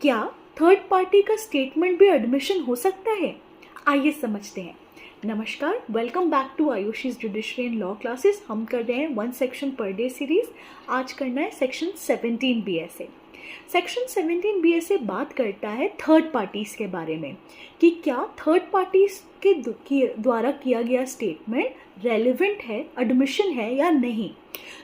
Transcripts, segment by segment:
क्या third party का statement भी एडमिशन हो सकता है? आइए समझते हैं। नमस्कार, welcome back to Aayushi's judiciary and law classes. हम कर रहे हैं 1 सेक्शन पर डे सीरीज। आज करना है सेक्शन 17 BSA। सेक्शन 17 BSA बात करता है थर्ड पार्टीज के बारे में कि क्या थर्ड पार्टीज के द्वारा किया गया स्टेटमेंट रेलिवेंट है, एडमिशन है या नहीं।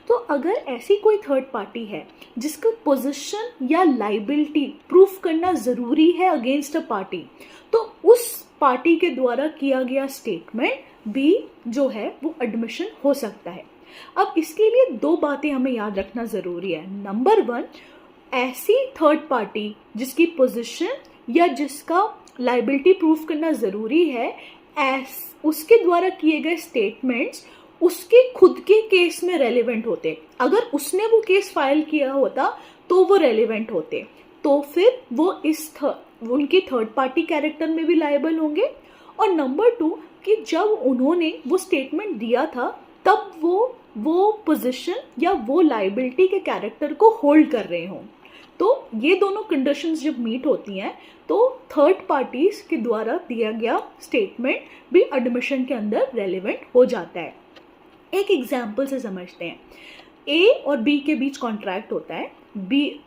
तो अगर ऐसी कोई थर्ड पार्टी है जिसका पोजीशन या लाइबिलिटी प्रूफ करना ज़रूरी है अगेंस्ट अ पार्टी, तो उस पार्टी के द्वारा किया गया स्टेटमेंट भी जो है वो एडमिशन हो सकता है। अब इसके लिए 2 बातें हमें याद रखना ज़रूरी है। नंबर 1, ऐसी थर्ड पार्टी जिसकी पोजीशन या जिसका लाइबिलिटी प्रूफ करना ज़रूरी है, उसके द्वारा किए गए स्टेटमेंट्स उसके खुद के केस में रेलेवेंट होते। अगर उसने वो केस फाइल किया होता तो वो रेलेवेंट होते, तो फिर वो उनकी थर्ड पार्टी कैरेक्टर में भी लायबल होंगे। और नंबर 2 कि जब उन्होंने वो स्टेटमेंट दिया था तब वो पोजीशन या वो लायबिलिटी के कैरेक्टर को होल्ड कर रहे हों। तो ये दोनों कंडीशंस जब मीट होती हैं तो थर्ड पार्टीज के द्वारा दिया गया स्टेटमेंट भी एडमिशन के अंदर रेलेवेंट हो जाता है। एक एग्जाम्पल से समझते हैं। ए और बी के बीच कॉन्ट्रैक्ट होता है।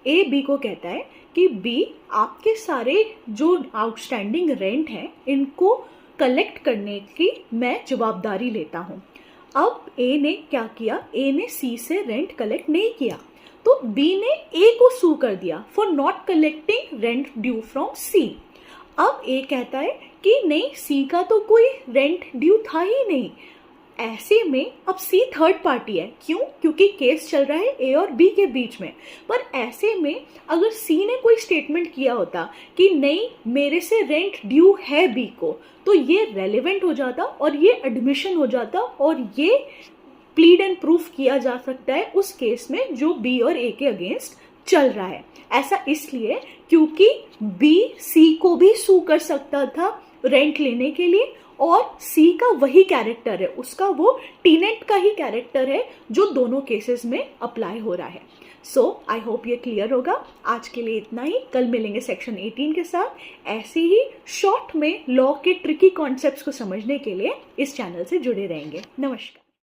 ए बी को कहता है कि बी, आपके सारे जो आउटस्टैंडिंग रेंट हैं इनको कलेक्ट करने की मैं जवाबदारी लेता हूँ। अब ए ने क्या किया, ए ने सी से रेंट कलेक्ट नहीं किया, तो बी ने ए को सू कर दिया for not collecting rent due from C. अब ए कहता है कि नहीं, सी का तो कोई रेंट ड्यू था ही नहीं। ऐसे में अब सी थर्ड पार्टी है। क्यों? क्योंकि केस चल रहा है ए और बी के बीच में। पर ऐसे में अगर सी ने कोई स्टेटमेंट किया होता कि नहीं, मेरे से रेंट ड्यू है बी को, तो ये रेलेवेंट हो जाता और ये एडमिशन हो जाता और ये प्लीड एंड प्रूफ किया जा सकता है उस केस में जो बी और ए के अगेंस्ट चल रहा है। ऐसा इसलिए क्योंकि बी सी को भी सू कर सकता था रेंट लेने के लिए, और सी का वही कैरेक्टर है, उसका वो टीनेंट का ही कैरेक्टर है जो दोनों केसेस में अप्लाई हो रहा है। सो आई होप ये क्लियर होगा। आज के लिए इतना ही। कल मिलेंगे सेक्शन 18 के साथ। ऐसे ही शॉर्ट में लॉ के ट्रिकी कॉन्सेप्ट्स को समझने के लिए इस चैनल से जुड़े रहेंगे। नमस्कार।